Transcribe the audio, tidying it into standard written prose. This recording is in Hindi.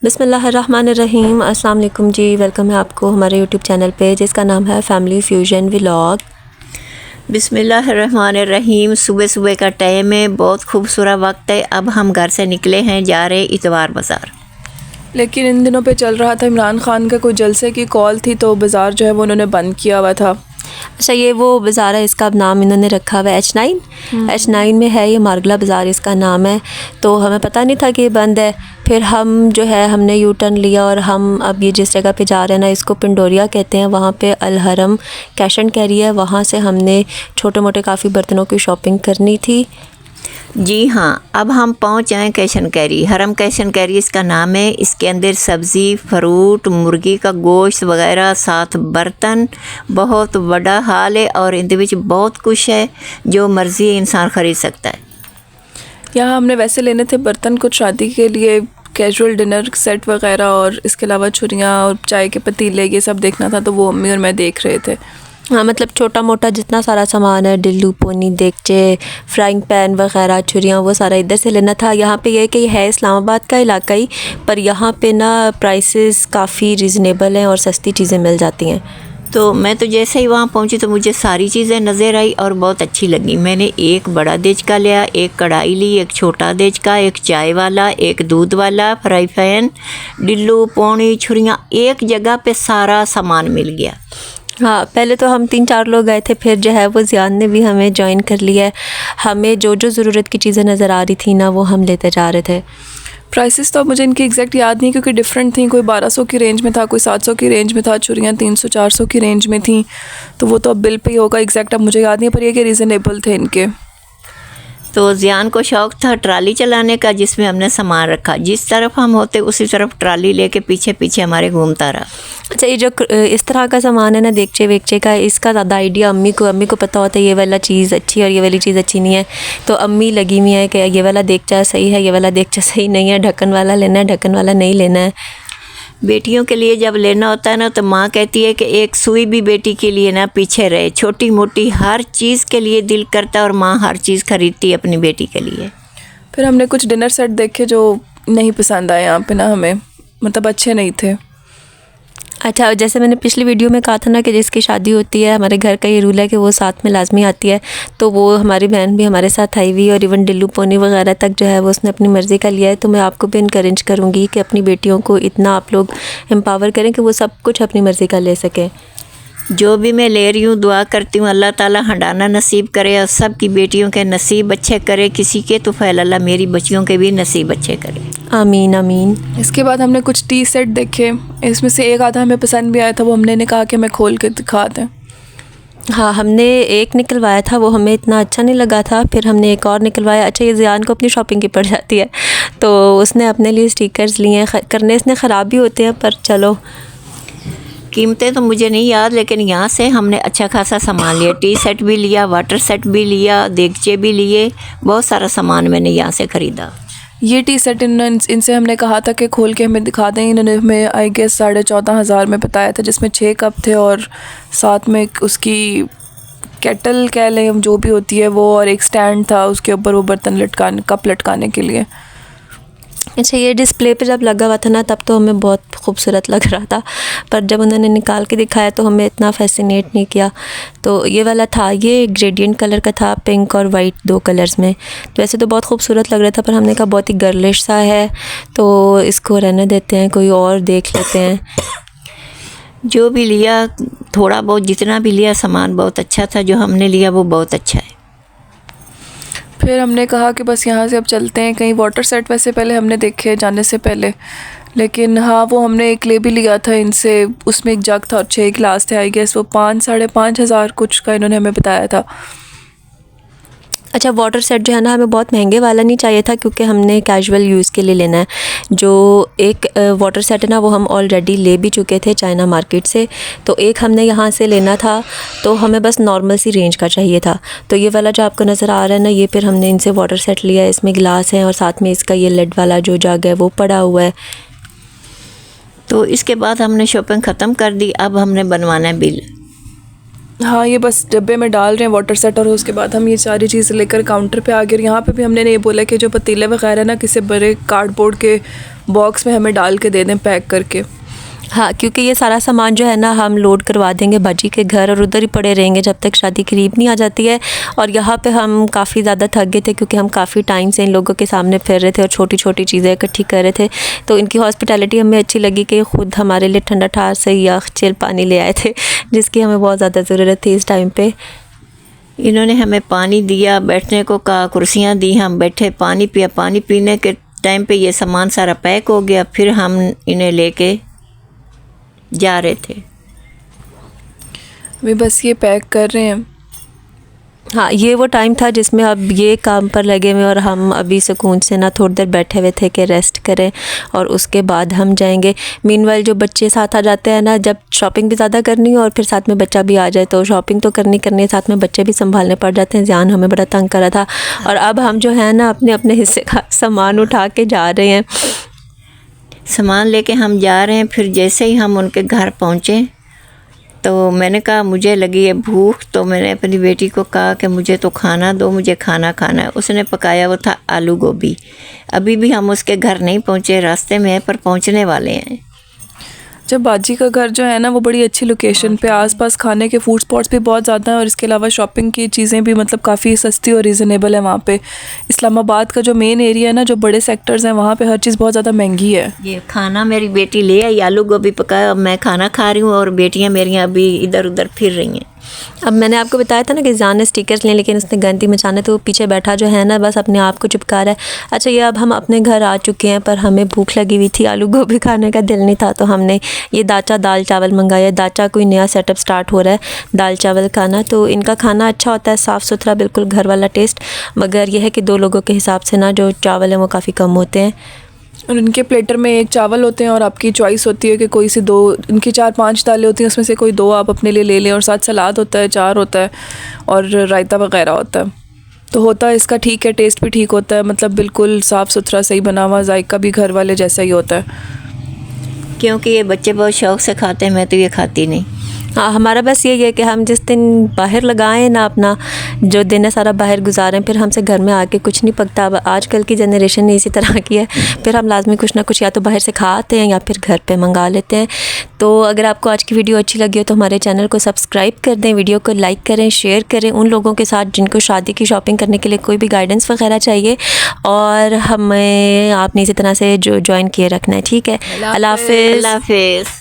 बिस्मिल्लाहिर्रहमानिर्रहीम। अस्सलाम वालेकुम जी। वेलकम है आपको हमारे यूट्यूब चैनल पे जिसका नाम है फैमिली फ्यूजन व्लॉग। बिस्मिल्लाहिर्रहमानिर्रहीम। सुबह सुबह का टाइम है, बहुत खूबसूरत वक्त है। अब हम घर से निकले हैं, जा रहे इतवार बाज़ार। लेकिन इन दिनों पे चल रहा था इमरान खान का कोई जलसे की कॉल थी, तो बाज़ार जो है वो उन्होंने बंद किया हुआ था। अच्छा, ये वो बाज़ार है, इसका अब नाम इन्होंने रखा हुआ है H9 में है, ये मारगला बाज़ार इसका नाम है। तो हमें पता नहीं था कि ये बंद है। फिर हम जो है हमने यू टर्न लिया और हम अब ये जिस जगह पे जा रहे हैं ना, इसको पिंडोरिया कहते हैं। वहाँ पे अल हरम कैश एंड कैरी है, वहाँ से हमने छोटे मोटे काफ़ी बर्तनों की शॉपिंग करनी थी। जी हाँ, अब हम पहुँच आए कैश एंड कैरी। हरम कैश एंड कैरी इसका नाम है। इसके अंदर सब्ज़ी, फ्रूट, मुर्गी का गोश्त वगैरह, साथ बर्तन, बहुत बड़ा हाल है और इनके विच बहुत कुछ है जो मर्ज़ी इंसान ख़रीद सकता है। यहाँ हमने वैसे लेने थे बर्तन कुछ शादी के लिए, कैजुअल डिनर सेट वगैरह, और इसके अलावा छुरियाँ और चाय के पतीले, ये सब देखना था। तो वो अम्मी और मैं देख रहे थे। हाँ, मतलब छोटा मोटा जितना सारा सामान है, डिल्लू, पोनी, देगचे, फ्राइंग पैन वगैरह, छुरियाँ, वो सारा इधर से लेना था। यहाँ पे ये कि है इस्लामाबाद का इलाका ही, पर यहाँ पे ना प्राइसेस काफ़ी रीज़नेबल हैं और सस्ती चीज़ें मिल जाती हैं। तो मैं तो जैसे ही वहाँ पहुँची तो मुझे सारी चीज़ें नज़र आई और बहुत अच्छी लगी। मैंने एक बड़ा देचका लिया, एक कढ़ाई ली, एक छोटा देचका, एक चाय वाला, एक दूध वाला, फ्राई पैन, डिल्लू, पोनी, छुरियाँ, एक जगह पे सारा सामान मिल गया। हाँ, पहले तो हम 3-4 लोग गए थे, फिर जो है वो ज़ियान ने भी हमें जॉइन कर लिया है। हमें जो जो ज़रूरत की चीज़ें नज़र आ रही थी ना, वो हम लेते जा रहे थे। प्राइसेस तो मुझे इनकी एग्जैक्ट याद नहीं, क्योंकि डिफरेंट थी। कोई 1200 की रेंज में था, कोई 700 की रेंज में था, छुरियाँ 300-400 की रेंज में थी। तो वो तो अब बिल पे ही होगा, एग्जैक्ट अब मुझे याद नहीं, पर ये कि रीज़नेबल थे इनके। तो ज़ियान को शौक़ था ट्राली चलाने का, जिसमें हमने सामान रखा। जिस तरफ हम होते उसी तरफ ट्राली लेके पीछे पीछे हमारे घूमता रहा। अच्छा, ये जो इस तरह का सामान है ना, देगचे वेगचे का, इसका ज़्यादा आइडिया अम्मी को पता होता है ये वाला चीज़ अच्छी है और ये वाली चीज़ अच्छी नहीं है। तो अम्मी लगी हुई है कि ये वाला देगचा सही है, ये वाला देगचा सही नहीं है, ढक्कन वाला लेना है, ढक्कन वाला नहीं लेना है। बेटियों के लिए जब लेना होता है ना, तो माँ कहती है कि एक सुई भी बेटी के लिए ना पीछे रहे। छोटी मोटी हर चीज़ के लिए दिल करता है और माँ हर चीज़ खरीदती है अपनी बेटी के लिए। फिर हमने कुछ डिनर सेट देखे जो नहीं पसंद आए यहाँ पे ना हमें, मतलब अच्छे नहीं थे। अच्छा, जैसे मैंने पिछली वीडियो में कहा था ना कि जिसकी शादी होती है, हमारे घर का ये रूल है कि वो साथ में लाजमी आती है। तो वो हमारी बहन भी हमारे साथ आई हुई, और इवन डिल्लू पोनी वगैरह तक जो है वो उसने अपनी मर्ज़ी का लिया है। तो मैं आपको भी इनकरेज करूँगी कि अपनी बेटियों को इतना आप लोग एम्पावर करें कि वो सब कुछ अपनी मर्ज़ी का ले सकें। जो भी मैं ले रही हूँ, दुआ करती हूँ अल्लाह ताला हंडाना नसीब करे और सब की बेटियों के नसीब अच्छे करे। किसी के तो फैल अल्लाह मेरी बच्चियों के भी नसीब अच्छे करे। आमीन आमीन। इसके बाद हमने कुछ टी सेट देखे, इसमें से एक आधा हमें पसंद भी आया था। वो हमने ने कहा कि हमें खोल के दिखा दें। हाँ, हमने एक निकलवाया था, वो हमें इतना अच्छा नहीं लगा था। फिर हमने एक और निकलवाया। अच्छा, ये ज़ियान को अपनी शॉपिंग की पड़ जाती है, तो उसने अपने लिए स्टिकर्स लिए हैं। करने इसने ख़राब भी होते हैं, पर चलो। कीमतें तो मुझे नहीं याद, लेकिन यहाँ से हमने अच्छा खासा सामान लिया। टी सेट भी लिया, वाटर सेट भी लिया, देगचे भी लिए, बहुत सारा सामान मैंने यहाँ से ख़रीदा। ये टी सेट इनसे हमने कहा था कि खोल के हमें दिखा दें। इन्होंने हमें आई गेस 14,500 में बताया था, जिसमें 6 कप थे और साथ में उसकी केटल कह लें हम जो भी होती है वो, और एक स्टैंड था उसके ऊपर वो बर्तन कप लटकाने के लिए। अच्छा, ये डिस्प्ले पे जब लगा हुआ था ना, तब तो हमें बहुत खूबसूरत लग रहा था, पर जब उन्होंने निकाल के दिखाया तो हमें इतना फैसिनेट नहीं किया। तो ये वाला था, ये ग्रेडियंट कलर का था, पिंक और वाइट 2 कलर्स में। तो वैसे तो बहुत खूबसूरत लग रहा था, पर हमने कहा बहुत ही गर्लिश सा है, तो इसको रहने देते हैं, कोई और देख लेते हैं। जो भी लिया, थोड़ा बहुत जितना भी लिया, सामान बहुत अच्छा था। जो हमने लिया वो बहुत अच्छा है। फिर हमने कहा कि बस यहाँ से अब चलते हैं कहीं। वाटर सेट वैसे पहले हमने देखे जाने से पहले, लेकिन हाँ वो हमने एक ले भी लिया था इनसे। उसमें एक जग था और 6 गिलास थे। आई गेस वो 5-5.5 हज़ार कुछ का इन्होंने हमें बताया था। अच्छा, वाटर सेट जो है ना, हमें बहुत महंगे वाला नहीं चाहिए था, क्योंकि हमने कैजुअल यूज़ के लिए लेना है। जो एक वाटर सेट है ना, वो हम ऑलरेडी ले भी चुके थे चाइना मार्केट से। तो एक हमने यहाँ से लेना था, तो हमें बस नॉर्मल सी रेंज का चाहिए था। तो ये वाला जो आपको नज़र आ रहा है ना, ये फिर हमने इनसे वाटर सेट लिया है। इसमें गिलास हैं और साथ में इसका ये लेड वाला जो जग है वो पड़ा हुआ है। तो इसके बाद हमने शॉपिंग ख़त्म कर दी। अब हमने बनवाना है बिल। हाँ, ये बस डब्बे में डाल रहे हैं वाटर सेट, और उसके बाद हम ये सारी चीज़ें लेकर काउंटर पे आ गए। यहाँ पे भी हमने ये बोला कि जो पतीले वगैरह ना किसी बड़े कार्डबोर्ड के बॉक्स में हमें डाल के दे दें पैक करके। हाँ, क्योंकि ये सारा सामान जो है ना हम लोड करवा देंगे बाजी के घर और उधर ही पड़े रहेंगे जब तक शादी करीब नहीं आ जाती है। और यहाँ पे हम काफ़ी ज़्यादा थक गए थे क्योंकि हम काफ़ी टाइम से इन लोगों के सामने फिर रहे थे और छोटी छोटी चीज़ें इकट्ठी कर रहे थे। तो इनकी हॉस्पिटैलिटी हमें अच्छी लगी कि ख़ुद हमारे लिए ठंडा ठार से या चिल पानी ले आए थे, जिसकी हमें बहुत ज़्यादा ज़रूरत थी इस टाइम पर। इन्होंने हमें पानी दिया, बैठने को कहा, कुर्सियाँ दी, हम बैठे, पानी पिया। पानी पीने के टाइम पे ये सामान सारा पैक हो गया, फिर हम इन्हें लेके जा रहे थे। वे बस ये पैक कर रहे हैं। हाँ, ये वो टाइम था जिसमें अब ये काम पर लगे हुए और हम अभी सुकून से ना थोड़ी देर बैठे हुए थे कि रेस्ट करें और उसके बाद हम जाएंगे। मीनवाइल जो बच्चे साथ आ जाते हैं ना, जब शॉपिंग भी ज़्यादा करनी हो और फिर साथ में बच्चा भी आ जाए तो शॉपिंग तो करनी है, साथ में बच्चे भी संभालने पड़ जाते हैं। ज़ियान हमें बड़ा तंग करा था और अब हम जो है ना अपने अपने हिस्से का सामान उठा के जा रहे हैं। सामान लेके हम जा रहे हैं। फिर जैसे ही हम उनके घर पहुँचे तो मैंने कहा मुझे लगी है भूख, तो मैंने अपनी बेटी को कहा कि मुझे तो खाना दो, मुझे खाना खाना है। उसने पकाया वो था आलू गोभी। अभी भी हम उसके घर नहीं पहुँचे, रास्ते में है पर पहुँचने वाले हैं। जब बाजी का घर जो है ना वो बड़ी अच्छी लोकेशन पे, आसपास खाने के फूड स्पॉट्स भी बहुत ज़्यादा हैं और इसके अलावा शॉपिंग की चीज़ें भी मतलब काफ़ी सस्ती और रीज़नेबल है वहाँ पे। इस्लामाबाद का जो मेन एरिया है ना, जो बड़े सेक्टर्स हैं, वहाँ पे हर चीज़ बहुत ज़्यादा महंगी है। ये खाना मेरी बेटी ले आई, आलू गोभी पकाया, अब मैं खाना खा रही हूँ और बेटियाँ मेरियाँ अभी इधर उधर फिर रही हैं। अब मैंने आपको बताया था ना कि ज़ियान ने स्टिकर्स लिए लेकिन उसने गंदी मचाना, तो वो पीछे बैठा जो है ना बस अपने आप को चिपका रहा है। अच्छा, ये अब हम अपने घर आ चुके हैं पर हमें भूख लगी हुई थी, आलू गोभी खाने का दिल नहीं था, तो हमने ये दाचा दाल चावल मंगाया। दाचा कोई नया सेटअप स्टार्ट हो रहा है दाल चावल खाना, तो इनका खाना अच्छा होता है, साफ़ सुथरा, बिल्कुल घर वाला टेस्ट। मगर यह है कि 2 लोगों के हिसाब से ना जो चावल हैं वो काफ़ी कम होते हैं। और इनके प्लेटर में एक चावल होते हैं और आपकी चॉइस होती है कि कोई सी 2, इनकी 4-5 दालें होती हैं, उसमें से कोई 2 आप अपने लिए ले लें और साथ सलाद होता है, अचार होता है और रायता वगैरह होता है। तो होता है इसका ठीक है, टेस्ट भी ठीक होता है, मतलब बिल्कुल साफ़ सुथरा सही बना हुआ, जायका भी घर वाले जैसा ही होता है। क्योंकि ये बच्चे बहुत शौक़ से खाते हैं, मैं तो ये खाती नहीं। हाँ, हमारा बस यही है कि हम जिस दिन बाहर लगाएं ना, अपना जो दिन है सारा बाहर गुजारें, फिर हमसे घर में आके कुछ नहीं पकता। अब आजकल की जनरेशन ने इसी तरह की है, फिर हम लाजमी कुछ ना कुछ या तो बाहर से खा आते हैं या फिर घर पे मंगा लेते हैं। तो अगर आपको आज की वीडियो अच्छी लगी हो तो हमारे चैनल को सब्सक्राइब कर दें, वीडियो को लाइक करें, शेयर करें उन लोगों के साथ जिनको शादी की शॉपिंग करने के लिए कोई भी गाइडेंस वगैरह चाहिए, और हमें आपने इसी तरह से जो ज्वाइन किए रखना है। ठीक है, अल्लाह हाफ़िज़। अल्लाह हाफ़िज़।